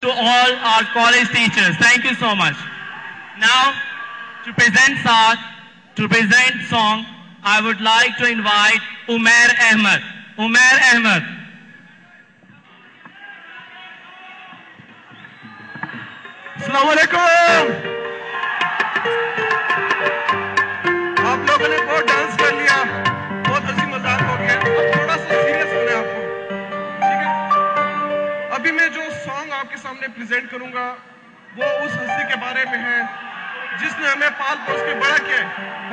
to all our college teachers. Thank you so much. Now, to present song, I would like to invite Umair Ahmed. Umair Ahmed. अस्सलाम वालेकुम। आप लोगों ने बहुत dance कर लिया, बहुत हंसी मजाक हो गया। अब थोड़ा सा सीरियस होना है आपको, ठीक है? अभी मैं जो सॉन्ग आपके सामने प्रेजेंट करूंगा वो उस हस्ती के बारे में है जिसने हमें पाल पोस के बड़ा किया है,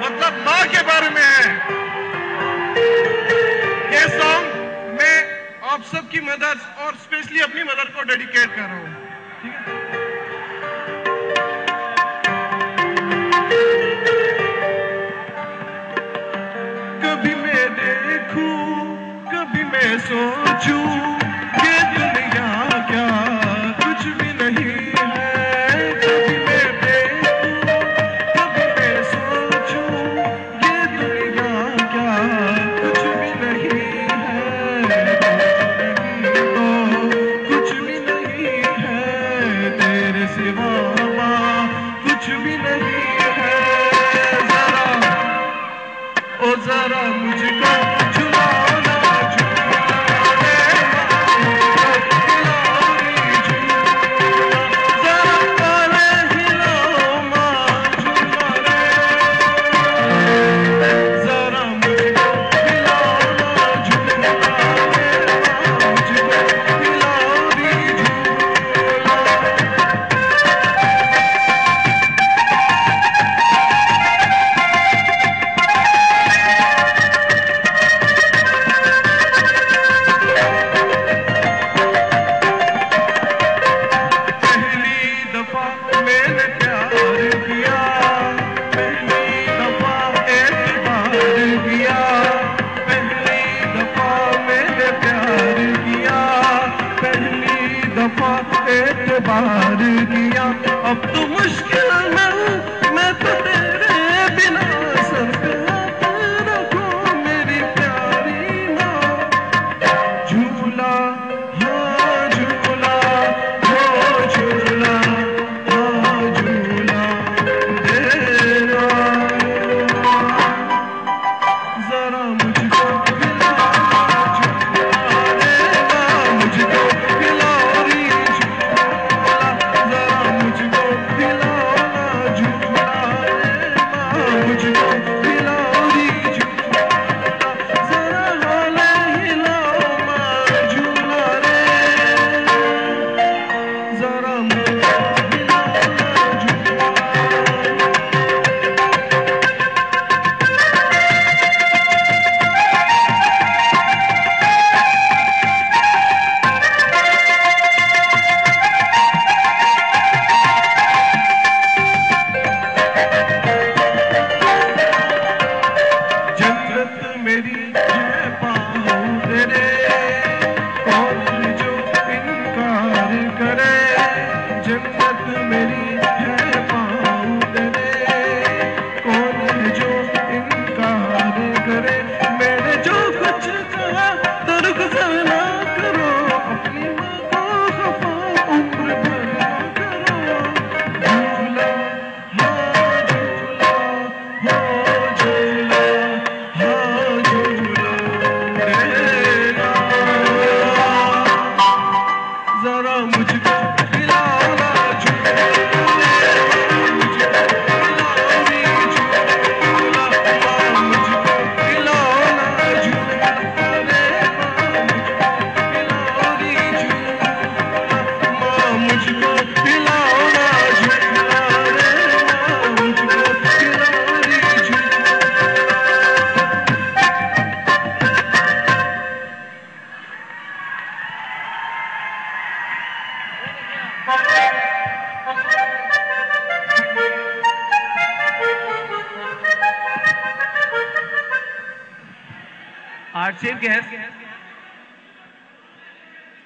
मतलब माँ के बारे में है। ये सॉन्ग मैं आप सबकी मदद और स्पेशली अपनी मदर को डेडिकेट कर रहा हूँ, ठीक है? कभी मैं देखूं, कभी मैं सोचूं, ये दुनिया क्या कुछ भी नहीं है। कभी मैं देखूं, कभी मैं सोचूं, ये दुनिया क्या कुछ भी नहीं है। तो कुछ भी नहीं है, तेरे सिवा माँ कुछ भी नहीं है। जरा मुझको झुलाओ ना, जरा पाले हिलाओ माँ, जरा मुझको हिलाओ ना, झूला मुझको हिलाओ दी बार किया। अब तो मुश्किल में हूँ मैं तो तेरे बिना, सर पे हाथ रखो मेरी प्यारी माँ। झूला हाँ झूला, हो झूला हाँ झूला देना, जरा मुझको हिलाओ झूला देना, मुझको हिलाओ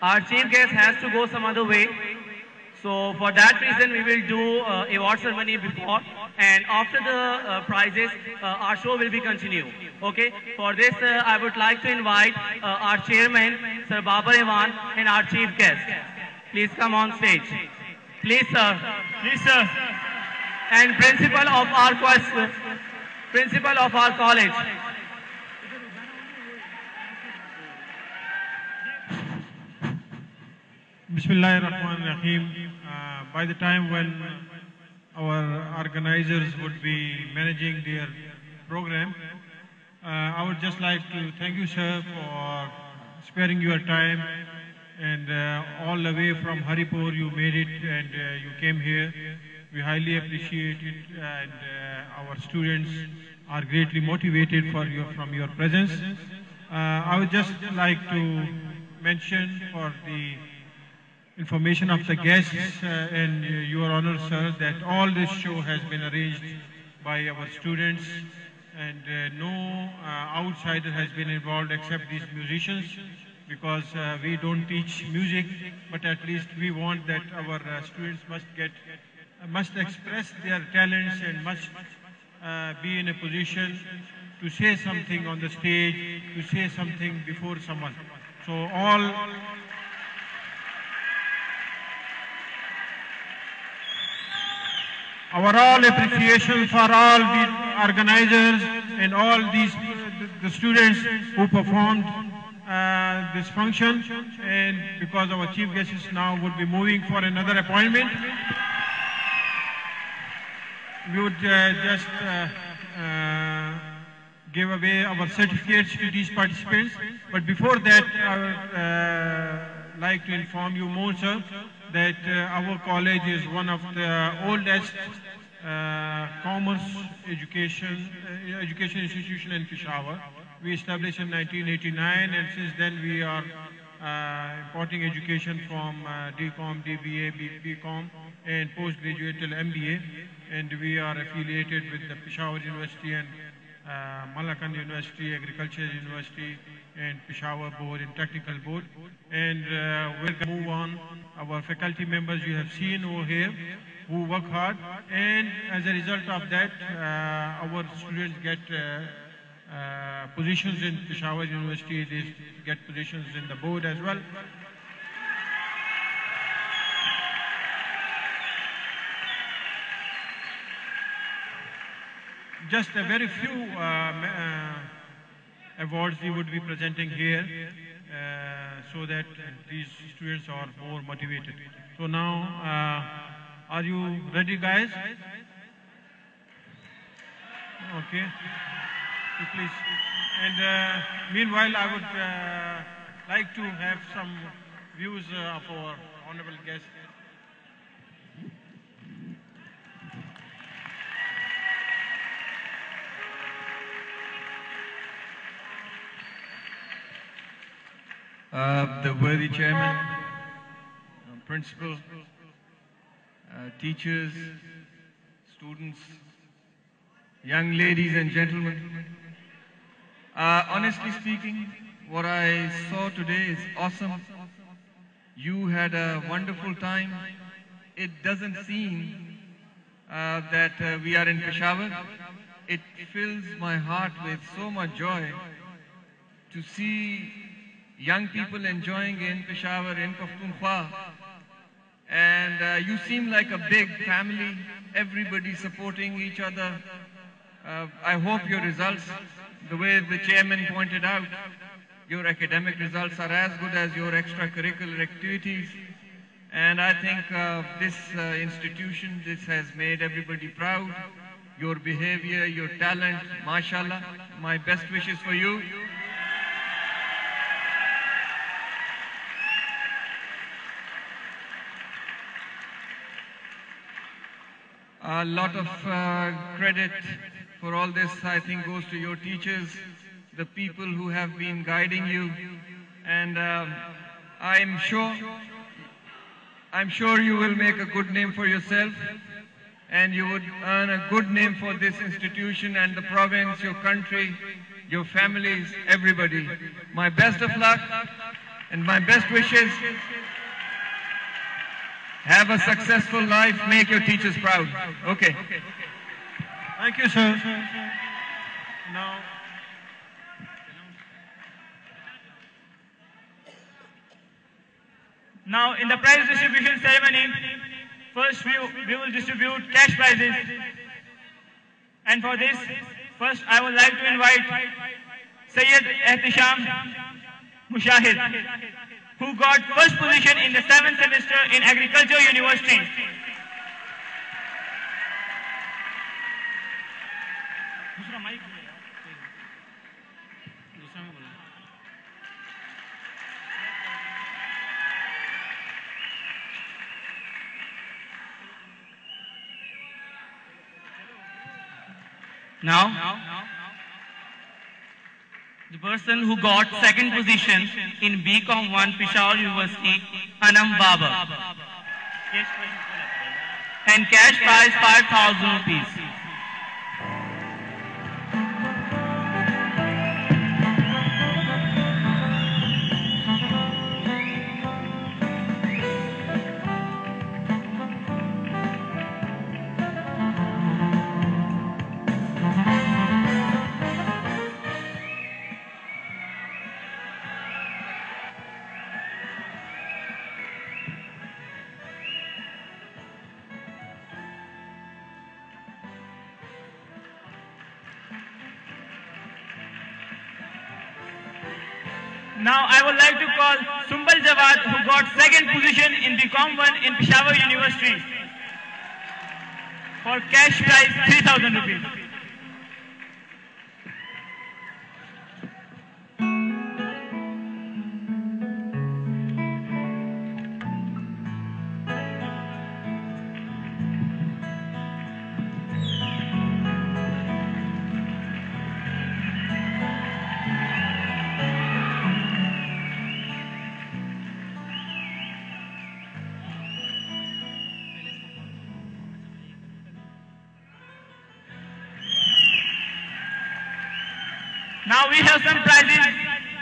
Our chief guest has to go some other way. So for that reason, we will do award ceremony before, and after the prizes, our show will be continued. Okay. For this, I would like to invite our chairman, Sir Babar Ewan, and our chief guest. please come on stage. Please, sir. Please, sir. And principal of our college. Bismillahirrahmanirrahim. By the time when our organizers would be managing their program, I would just like to thank you, sir, for sparing your time, and all the way from Haripur you made it and you came here. We highly appreciate it, and our students are greatly motivated from your presence. I would just like to mention for the information of the guests and your honor, sir, that all this show has been arranged by our students, and no outsider has been involved except these musicians, because we don't teach music, but at least we want that our students must express their talents and must be in a position to say something on the stage, to say something before someone. So our appreciation for all the organizers and all the students who performed this function, and because our chief guests now would be moving for another appointment, we would just give away our certificates to these participants. But before that, I would like to inform you more, sir, that our college is one of the oldest commerce education institution in Peshawar. We established in 1989, and since then we are imparting education from DCOM, DBA, BCom, and postgraduate till MBA. And we are affiliated with the Peshawar University and Malakand University, Agriculture University, and Peshawar Board and Technical Board. And we're going to move on. Our faculty members you have seen over here who work hard, and as a result of that, our students get positions in Peshawar University, they get positions in the board as well. Just a very few awards we would be presenting here, so that these students are more motivated. So now, are you ready, guys? Okay. So please. And meanwhile, I would like to have some views of our honorable guests. The worthy chairman, principal, teachers, students, young ladies and gentlemen. Honestly speaking, what I saw today is awesome. You had a wonderful time. It doesn't seem that we are in Peshawar. It fills my heart with so much joy to see young people enjoying in Peshawar, in Pakhtunkhwa. And you seem like a big family, everybody supporting each other. I hope your results, the way the chairman pointed out, your academic results are as good as your extracurricular activities. And I think this institution, this has made everybody proud. Your behavior, your talent, mashallah, my best wishes for you. A lot of credit for all this, I think, goes to your teachers, the people who have been guiding you, and I'm sure you will make a good name for yourself, and you would earn a good name for this institution and the province, your country, your families, everybody. My best of luck and my best wishes. Have a successful life. Make your teachers proud. Okay. Thank you, sir. Now, Now, in the prize distribution ceremony, first we will distribute cash prizes. And for this, first I would like to invite Sayyid Ehtisham Mushahid, who got first position in the 7th semester in Agriculture University. Now, the person who got second position in BCom 1 Peshawar University, Anam Baba. And cash prize 5,000 rupees. Now I would like to call Sumbal Jawad, who got second position in BCom 1 in Peshawar University, for cash prize 3,000 rupees. Now we have some prizes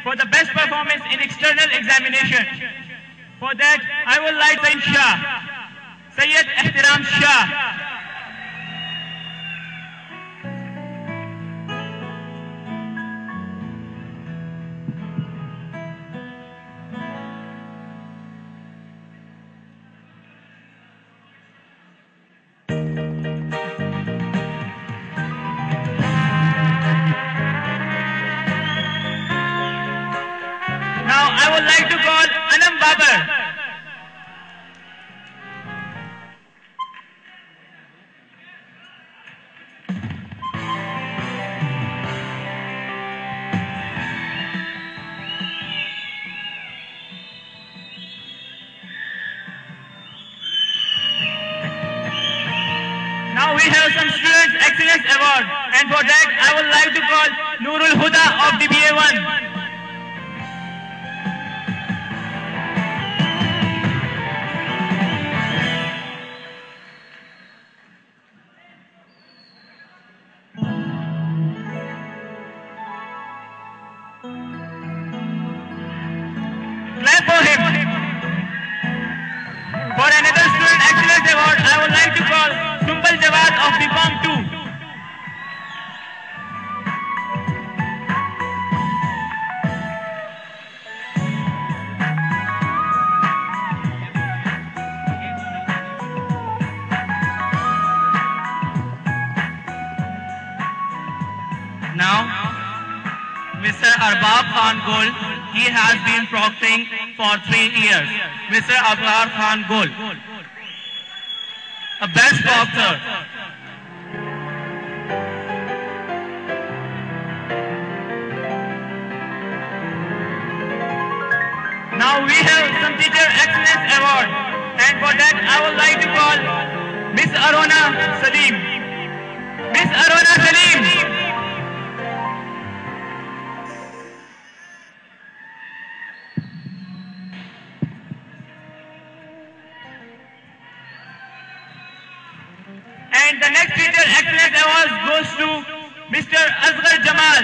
for the best performance in external examination. For that, I would like to thank Sayyid Ehtiram Shah. Now I would like to call Anam Babar. Now we have some Students Excellence Award, and for that I would like to call Nurul Huda of DBA 1. Clap for him. For another Student Excellence Award, I would like to call Sumbal Jawad of BCom 2. Now, Mr. Arbab Khan Gul, he has been proctoring for 3 years. Mr. Abrar Khan Gul, a best proctor. Now we have some Teacher Excellence Award, and for that I would like to call Miss Arona Salim. Miss Arona Salim. And the next Teacher Excellence Award goes to Mr. Asghar Jamal.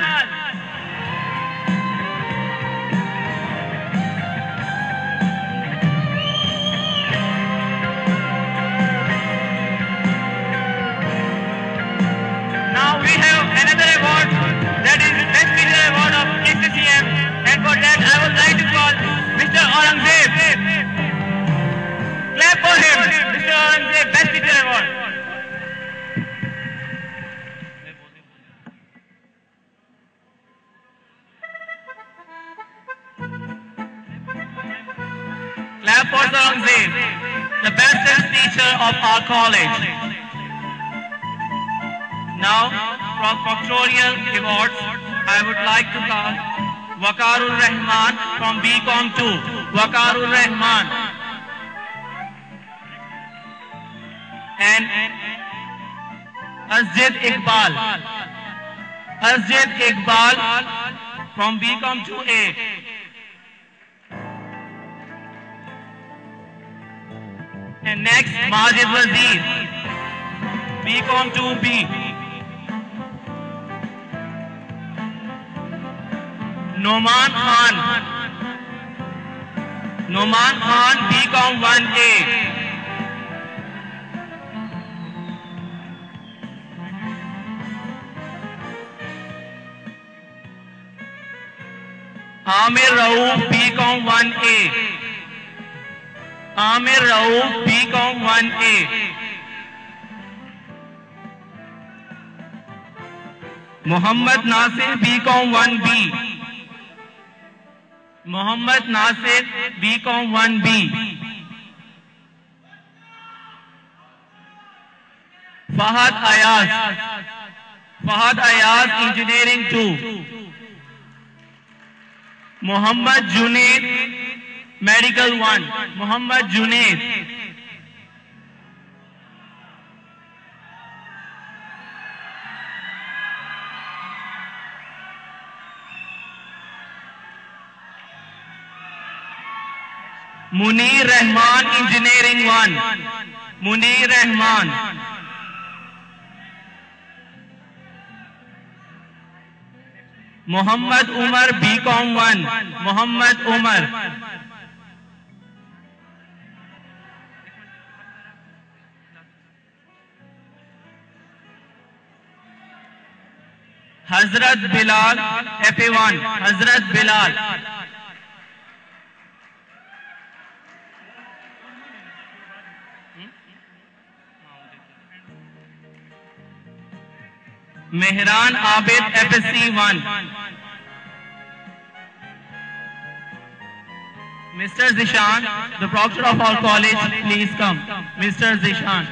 Now we have another award, that is the Best Teacher Award of KCCM, and for that I would like to call Mr. Aurangzeb. the bestest teacher of our college. Now, for Proctorial Awards, I would like to call Waqarul Rahman from BCom 2. Waqarul Rahman. And Asjid Iqbal. Asjid Iqbal from BCom 2A. And next, Majid Wazir, BCom 2B. Noman Khan, BCom 1A. Amir Rauf, BCom 1A. Amir Rauf, BCom 1A. Muhammad Nasir, BCom 1B. Muhammad Nasir, BCom 1B. Fahad Ayaz, Engineering 2. Muhammad Junaid, Medical 1. Muhammad Junaid. Munir Rahman, Engineering 1. Munir Rahman. Muhammad Umar, BCom 1. Muhammad Umar. Hazrat Bilal, FA1. Hazrat Bilal. Mehran Abid, FSC 1. Mr. Zishan, the proctor of our college, please come. Mr. Zishan.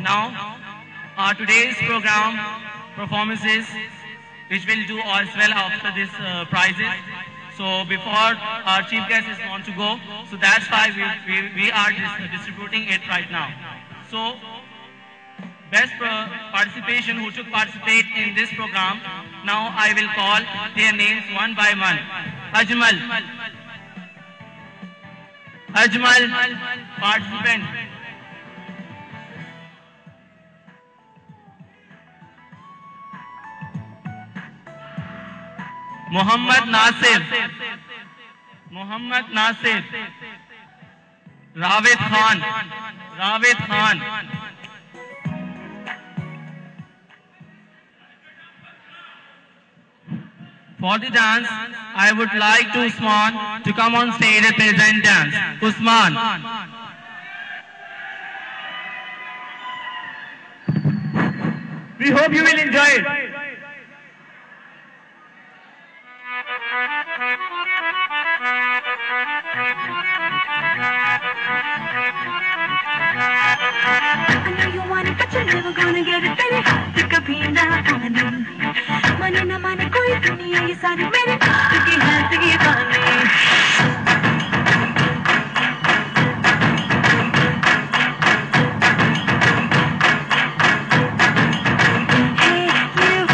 Now, our today's program performances, which we'll do as well after this prizes. So before our chief guest is on to go, so that's why we are distributing it right now. So best participation who took participate in this program, now I will call their names one by one. Ajmal, participant. Muhammad Nasir, Rawit Khan, For the dance, I would like to Usman to come on stage and present dance. Usman. We hope you will enjoy it. I know you want it, but you're never gonna get it, baby. Pick up here now, paani. Mane na mane koi duniya ye sari mere tuki hai deewani. Hey, you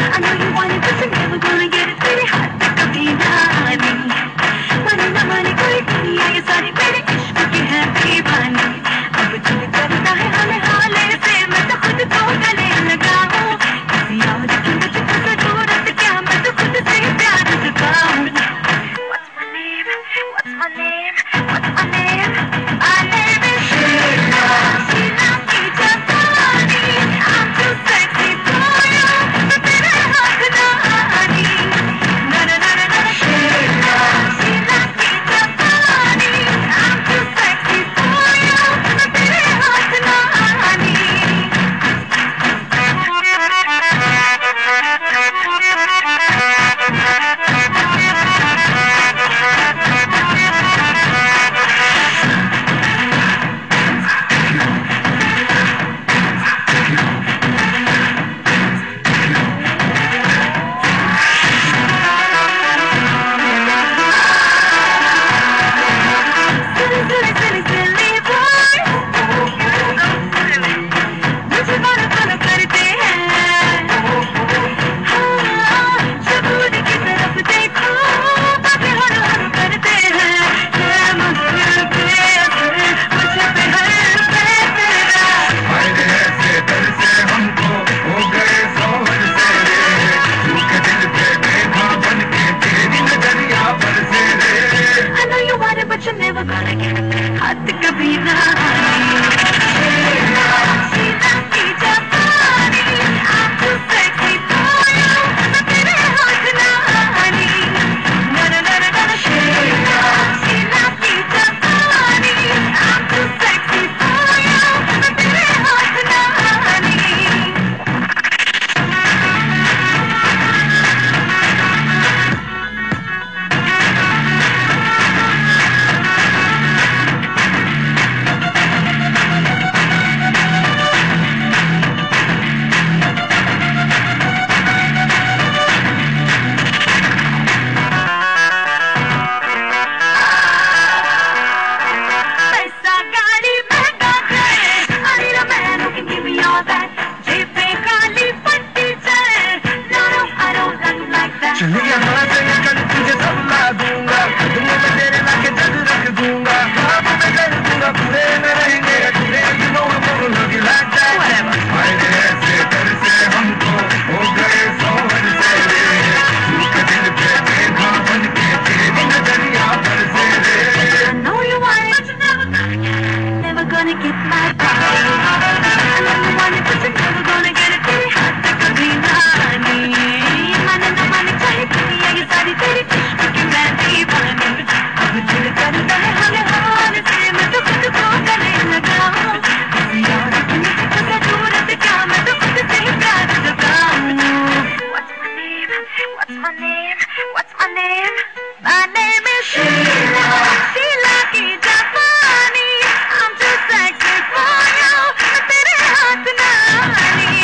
gonna get my body. I know you want it, but you're never gonna get it. तेरे हाथ से कभी ना आनी. माने ना माने चाहे दुनिया ये सारी तेरी क्योंकि मैं दीवानी. अब दिल करता है हाले हाल से मैं तो खुद को गले लगाऊं. किसी और की मुझको ज़रूरत क्या मैं तो खुद से ही प्यार जताऊं. What's my name? What's my name? What's my name? My name is Sheila. Sheila की जापानी. I'm too sexy for you. मैं तेरे हाथ ना आनी.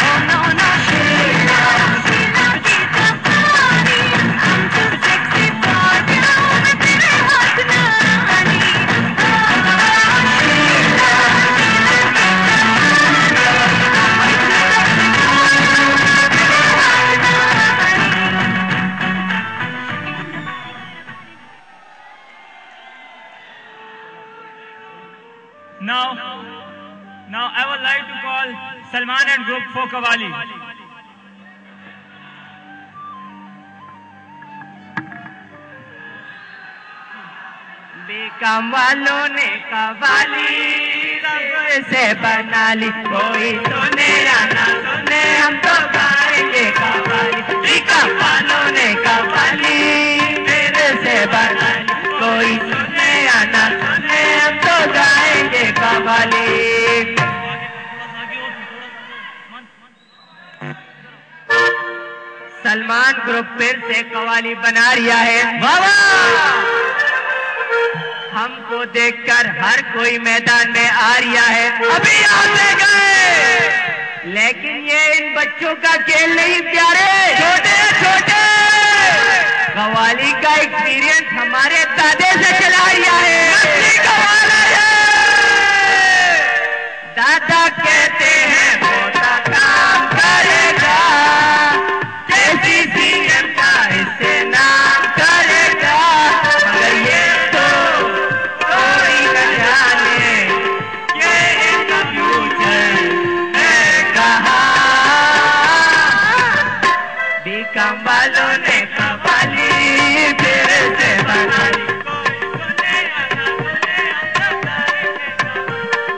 Oh no no Sheila. Sheila की जापानी. I'm too sexy for you. मैं तेरे हाथ ना आनी. Now I would like to call Salman and group for Qawwali. Become वालों ने कवाली रब से बना ली. कोई सुने या ना सुने हम तो गाएंगे कवाली. बेकम वालों ने कवाली फिर से बना ली. कोई सुने या ना सुने हम तो गाएंगे कवाली. सलमान ग्रुप फिर से कवाली बना रिया है. वाह हमको देखकर हर कोई मैदान में आ रिया है. अभी आते गए लेकिन ये इन बच्चों का खेल नहीं प्यारे. छोटे छोटे कवाली का एक्सपीरियंस हमारे दादे से चला रिया है. दादा कहते हैं मोटा काम करेगा. सीएम का इससे नाम करेगा. मगर ये तो कोई न जाने ये इनका फ्यूचर है कहाँ. बीकम वालों ने कवाली फिर से बना ली.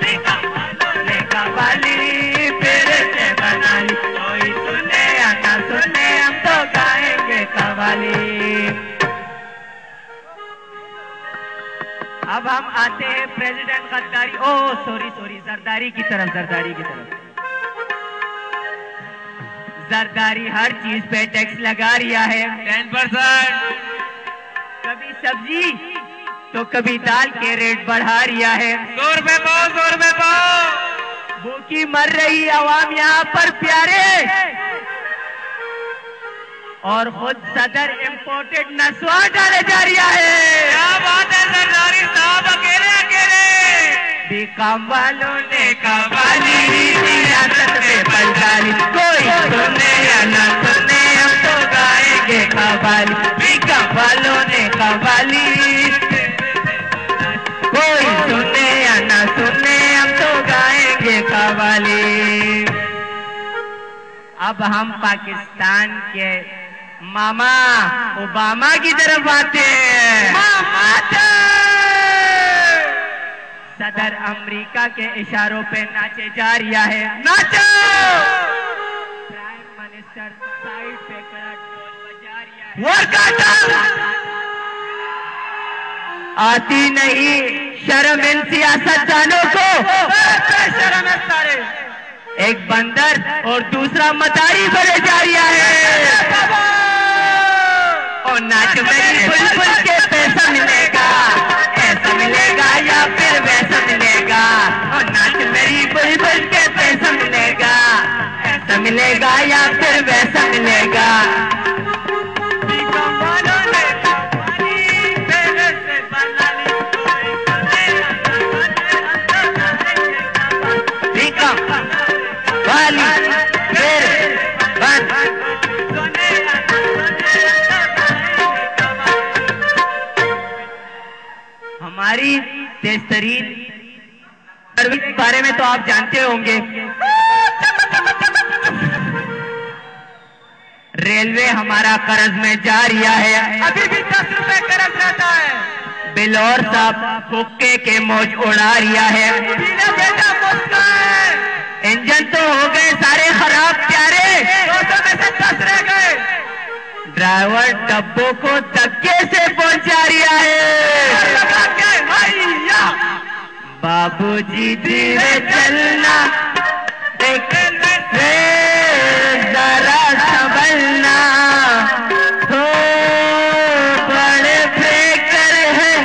बीकम वालों ने कवाली फिर से बना ली. कोई सुने या ना सुने हम तो गाएंगे कवाली. अब हम आते हैं प्रेसिडेंट गद्दारी सॉरी जरदारी की तरफ. जरदारी हर चीज पे टैक्स लगा रिया है 10%. कभी सब्जी तो कभी दाल के रेट बढ़ा रिया है. 100 रुपए पाव. भूखी मर रही आवाम यहाँ पर प्यारे. और खुद सदर इंपोर्टेड नस्वा डाले जा रिया है. क्या बात है सरदारी साहब अकेले. बीकम वालों ने कवाली सियासत में बल डाली. कोई सुने या ना सुने हम तो गाएंगे कवाली. बीकम वालों ने कवाली कोई सुने या ना सुने हम तो गाएंगे कवाली. अब हम पाकिस्तान के मामा ओबामा की तरफ आते हैं. सदर अमेरिका के इशारों पे नाचे जा रिया है. नाचो. प्राइम मिनिस्टर साइड पे खड़ा ढोल बजा रिया है. आती नहीं शर्म इन सियासतदानों को. शर्म है सारे. एक बंदर और दूसरा मदारी को ले जा रिया है. और नाच मेरी बुलबुल के पैसा मिलेगा. ऐसा मिलेगा या फिर वैसा मिलेगा. और नाच मेरी बुलबुल के पैसा मिलेगा. ऐसा मिलेगा या फिर वैसा मिलेगा. हमारी तेजतरीन सर्विस के बारे में तो आप जानते होंगे. रेलवे हमारा कर्ज में जा रिया है. अभी भी 10 रुपए कर्ज रहता है. बिलौर साहब हुक्के के मौज उड़ा रिया है। बेटा मुस्कान। इंजन तो हो गए सारे खराब प्यारे, 200 में से 10 रह गए। ड्राइवर डब्बों को धक्के से पहुंचा रिया है। बाबूजी धीरे चलना, जरा संभलना, हो बड़े ब्रेकर है,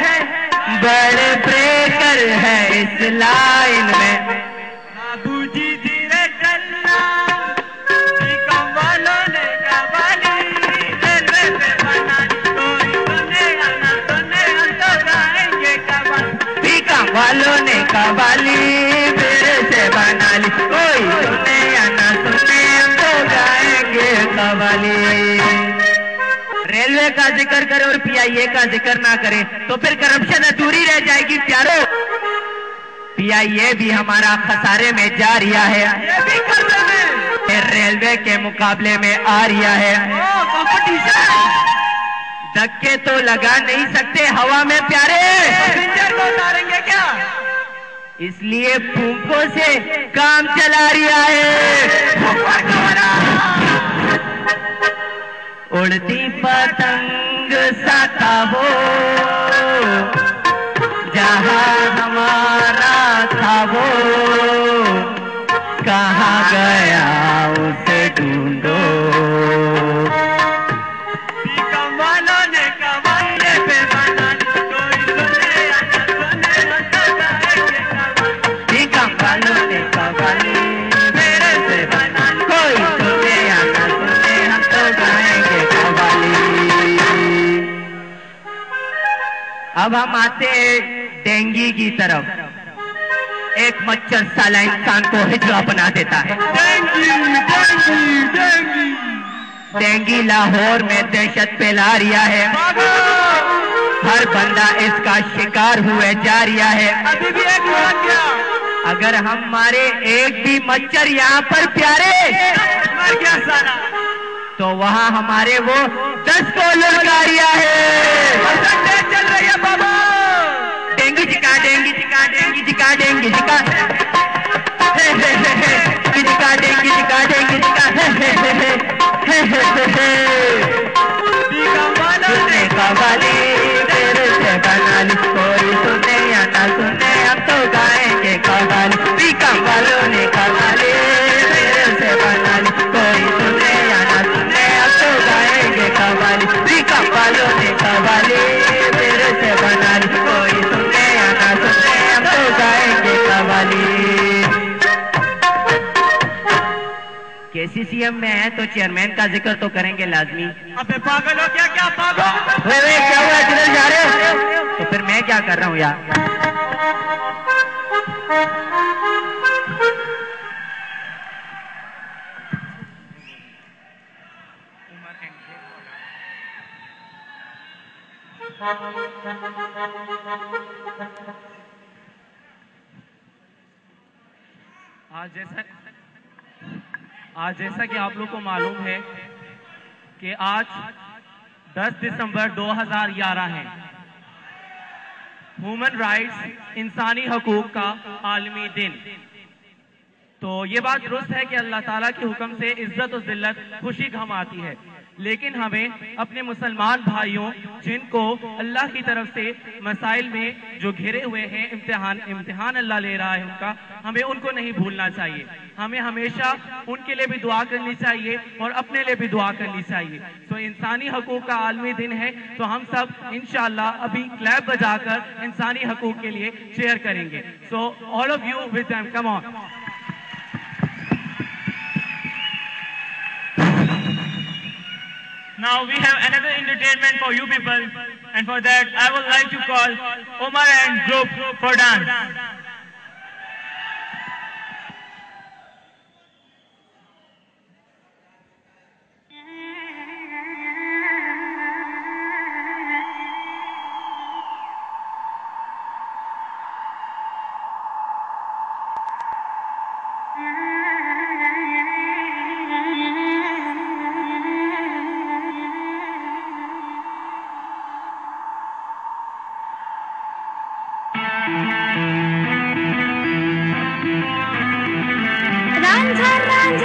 बड़े ब्रेकर है इस लाइन में। बाबूजी धीरे चलना, निगम वालों ने कवाली रेलवे पे बना दी, कोई सुनेगा ना सुने हम तो गाएंगे कवाली। निगम वालों ने कवाली फिर से बना ली, कोई सुने या ना सुने हम तो गाएंगे कवाली। रेलवे का जिक्र करे और पीआईए का जिक्र ना करे तो फिर करप्शन अधूरी रह जाएगी प्यारो। पीआईए भी हमारा खसारे में जा रिया है, ये भी खतरे में। फिर रेलवे के मुकाबले में आ रिया है। धक्के तो लगा नहीं सकते हवा में प्यारे, पैसेंजर को उतारेंगे क्या? इसलिए फूंकों से काम चला रिया है। उड़ती पतंग सा था वो, जहां हमारा था वो, कहाँ गया उसे ढूंढो। कमालों ने कमाले पे बना ली, कोई सुने या न सुने हम तो गाएंगे कवाली। कमालों ने कवाली मेरे से बना ली, कोई सुने या न सुने हम तो गाएंगे कवाली। अब हम आते डेंगी की तरफ। एक मच्छर साला इंसान को हिजड़ा बना देता है। डेंगी लाहौर में दहशत फैला रिया है, हर बंदा इसका शिकार हुए जा रिया है। अभी भी एक क्या, अगर हम मारे एक भी मच्छर यहाँ पर प्यारे मर गया सारा, तो वहाँ हमारे वो 10 को लुढ़का रिया है। चल रही है बाबा, डेंगी चिका, डेंगी चिका, डेंगी चिका, डेंगी चिका, चिका, डेंगी चिका, डेंगी चिका, सुने कवाली तेरे से बना ली, कोई सुने या ना सुने हम तो गाएंगे कवाली। बीकम वालों ने कवाली तेरे से बना ली, कोई सुने या ना सुने हम तो गाएंगे कवाली। बीकम वालों ने कवाली तेरे से बना ली, कोई सुने या ना सुने हम तो गाएंगे कवाली। केसीसीएम में है तो चेयरमैन का जिक्र तो करेंगे लाजमी। अबे पागल हो क्या? क्या पागल? वे क्या हुआ, किधर जा रहे हो? तो फिर मैं क्या कर रहा हूँ यार? आज जैसा कि आप लोग को मालूम है कि आज 10 दिसंबर 2011 है, ह्यूमन राइट्स इंसानी हकूक का आलमी दिन। तो ये बात दुरुस्त है कि अल्लाह ताला के हुक्म से इज्जत और जिल्लत, खुशी गम आती है, लेकिन हमें अपने मुसलमान भाइयों जिनको अल्लाह की तरफ से मसाइल में जो घिरे हुए हैं, इम्तिहान अल्लाह ले रहा है उनका, हमें उनको नहीं भूलना चाहिए। हमें हमेशा उनके लिए भी दुआ करनी चाहिए और अपने लिए भी दुआ करनी चाहिए। तो इंसानी हकूक का आलमी दिन है, तो हम सब इंशाअल्लाह अभी क्लैप बजाकर इंसानी हकूक के लिए शेयर करेंगे। So all of you with them, come on. Now we have another entertainment for you people, and for that I would like to call Omar and group for dance.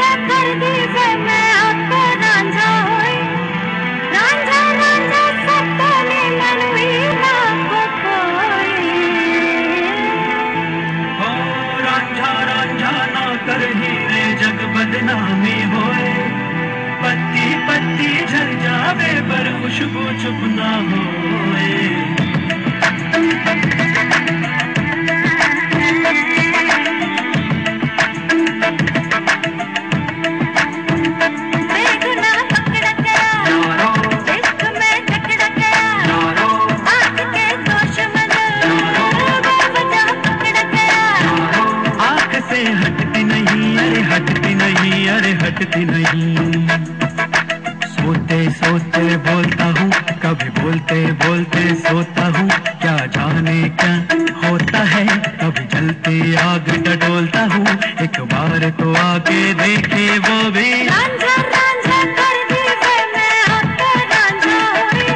Ranjha कर दी वे मैं आपको रांझा होई रांझा रांझा सपने मन वीना को कोई हो रांझा रांझा ना कर हीरे जग बदनामी होए पत्ती पत्ती झर जावे पर खुशबू चुप ना होए हटती नहीं सोते सोते बोलता हूँ कभी बोलते बोलते सोता हूँ क्या जाने क्या होता है कभी जलती आग डडोलता हूँ एक बार तो आके देखे वो भी रांझा रांझा कर दी वे मैं आपको रांझा होई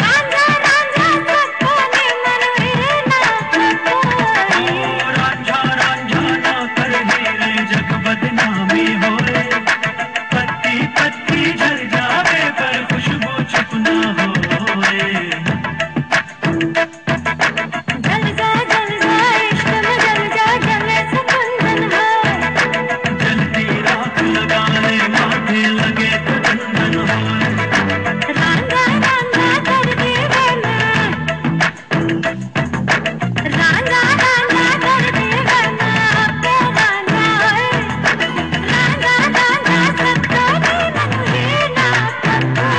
रांझा रांझा सपने मन वीना को कोई रांझा रांझा ना कर हीरे जग बदनामी होए पत्ती पत्ती झर जावे पर खुशबू चुप ना होए जल जा इश्क में जल जा जले से बंधन है जलती राख लगाए माथे लगे तो चंदन होए रांझा रांझा कर दी वे मैं रांझा रांझा कर दी वे मैं आपको रांझा होई रांझा रांझा सपने मन वीना को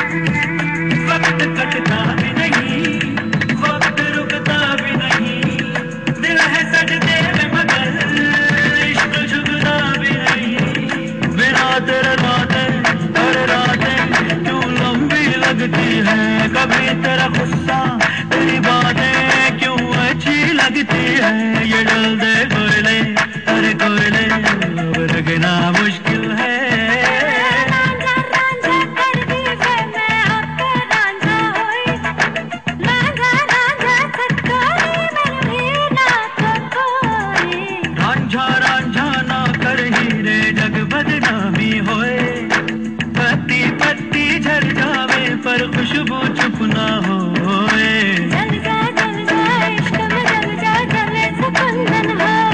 वक्त कटता भी नहीं वक्त रुकता भी नहीं दिल है सजदे में मगर इश्क झुकता भी नहीं बिना तेरे रातें क्यों लंबी लगती है कभी तेरा गुस्सा तेरी बातें क्यों अच्छी लगती है ये डल दे कोयले अरे कोयले अब रखना मुश्किल है रांझा रांझा कर दी वे मैं आपको रांझा होई रांझा रांझा सपने मन वीना को कोई रांझा रांझा ना कर हीरे जग बदनामी होए पत्ती पत्ती झर जावे पर खुशबू चुप ना होए जल जा इश्क में जल जा जले से बंधन है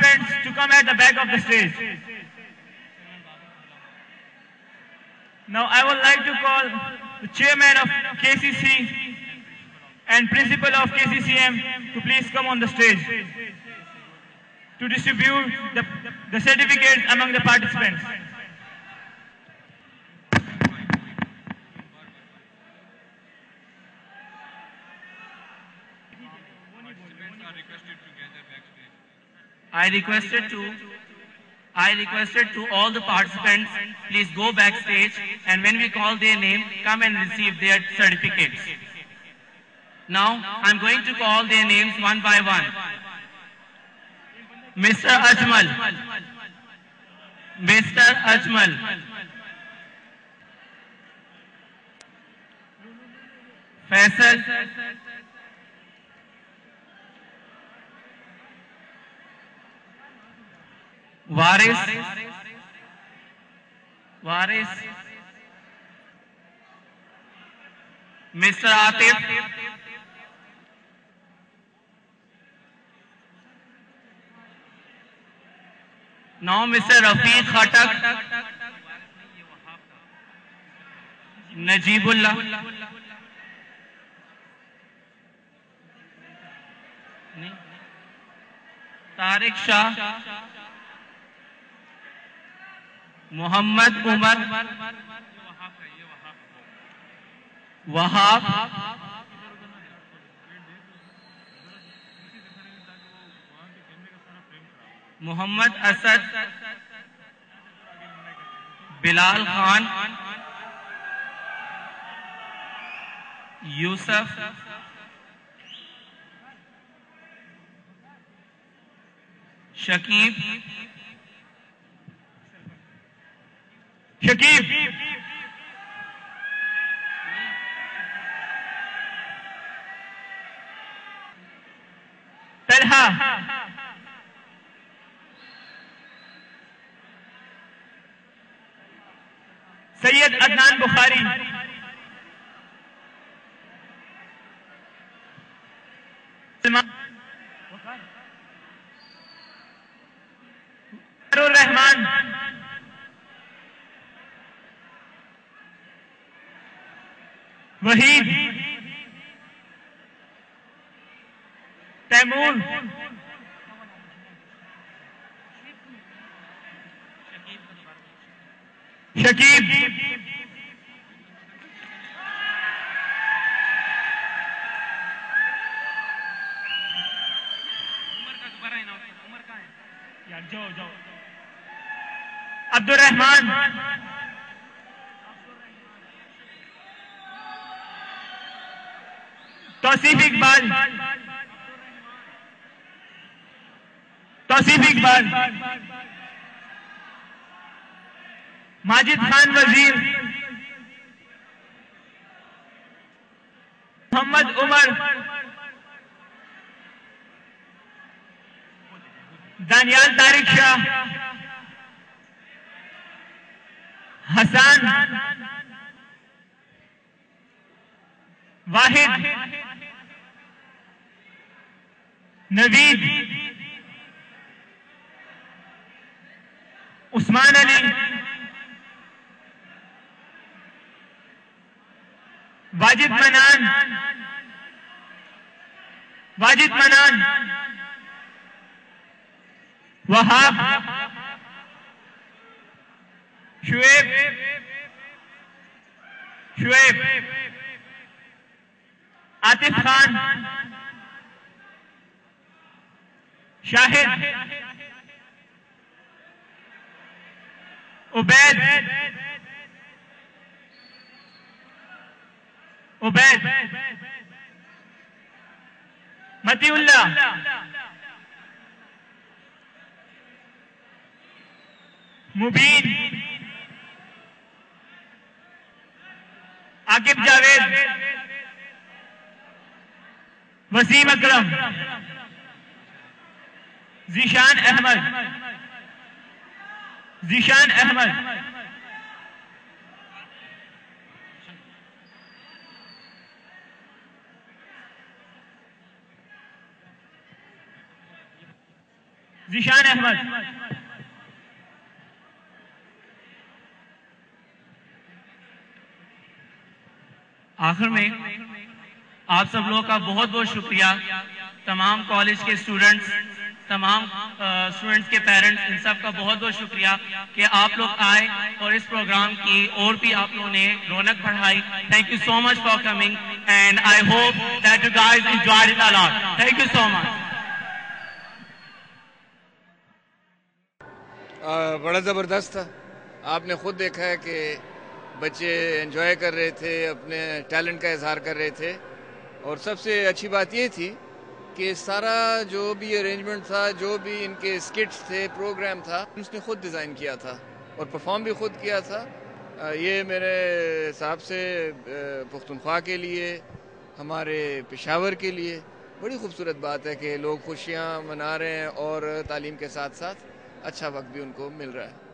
participants to come at the back of the stage. Now I would like to call the chairman of KCC and principal of KCCM to please come on the stage to distribute the certificates among the participants. I requested to all the participants, please go backstage, and when we call their name, come and receive their certificates. Now, I'm going to call their names one by one. Mr. Ajmal. Mr. Ajmal. Faisal. Waris. Mr. Atif. Now Mr. Rafiq Khatak. Najibullah. Tariq Shah. Muhammad Umar. Wahab. Muhammad Asad. Bilal Khan. Yusuf. Shakib. Talha. Sayyid Adnan Bukhari. Arur Rahman. Wahid. Taimur. Shakib. Abdur Rahman. Tausif Iqbal. Majid Khan Wazir. Muhammad Umar. Danial Tariq Shah. Hassan. Wahid. Naveed. Usman Ali. Wajid Manan. Wahab. Shuaib. Atif Khan. Shahid. Ubaid. Matiullah. Mubin. Aqib Javed. Wasim Akram. Zishan Ahmad. Zeeshan Ahmad. आखिर में आप सब लोगों का बहुत बहुत शुक्रिया, तमाम कॉलेज के स्टूडेंट्स, तमाम स्टूडेंट्स के पेरेंट्स, इन सब का बहुत बहुत शुक्रिया कि आप लोग आए और इस प्रोग्राम की और भी आप लोगों ने रौनक बढ़ाई। Thank you so much for coming and I hope that you guys enjoyed it a lot. Thank you so much. बड़ा ज़बरदस्त था। आपने खुद देखा है कि बच्चे एंजॉय कर रहे थे, अपने टैलेंट का इजहार कर रहे थे, और सबसे अच्छी बात ये थी कि सारा जो भी अरेंजमेंट था, जो भी इनके स्किट्स थे, प्रोग्राम था, उसने खुद डिज़ाइन किया था और परफॉर्म भी खुद किया था। ये मेरे हिसाब से पुख्तनख्वा के लिए, हमारे पेशावर के लिए बड़ी खूबसूरत बात है कि लोग खुशियाँ मना रहे हैं और तालीम के साथ साथ अच्छा वक्त भी उनको मिल रहा है।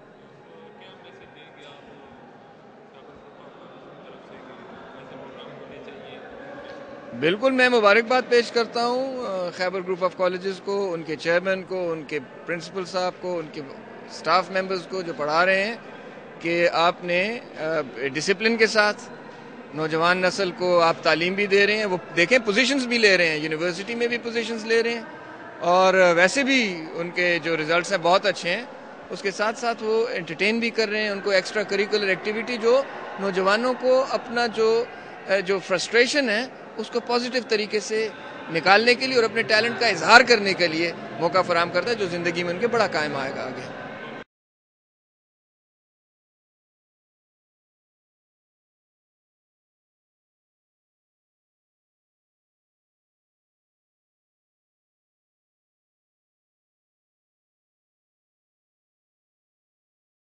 बिल्कुल, मैं मुबारकबाद पेश करता हूँ खैबर ग्रुप ऑफ कॉलेजेस को, उनके चेयरमैन को, उनके प्रिंसिपल साहब को, उनके स्टाफ मेंबर्स को जो पढ़ा रहे हैं कि आपने डिसिप्लिन के साथ नौजवान नस्ल को आप तालीम भी दे रहे हैं। वो देखें पोजीशंस भी ले रहे हैं, यूनिवर्सिटी में भी पोजीशंस ले रहे हैं, और वैसे भी उनके जो रिजल्ट्स हैं बहुत अच्छे हैं। उसके साथ साथ वो एंटरटेन भी कर रहे हैं, उनको एक्स्ट्रा करिकुलर एक्टिविटी जो नौजवानों को अपना जो फ्रस्ट्रेशन है उसको पॉजिटिव तरीके से निकालने के लिए और अपने टैलेंट का इजहार करने के लिए मौका फराहम करता है, जो ज़िंदगी में उनके बड़ा कायम आएगा आगे।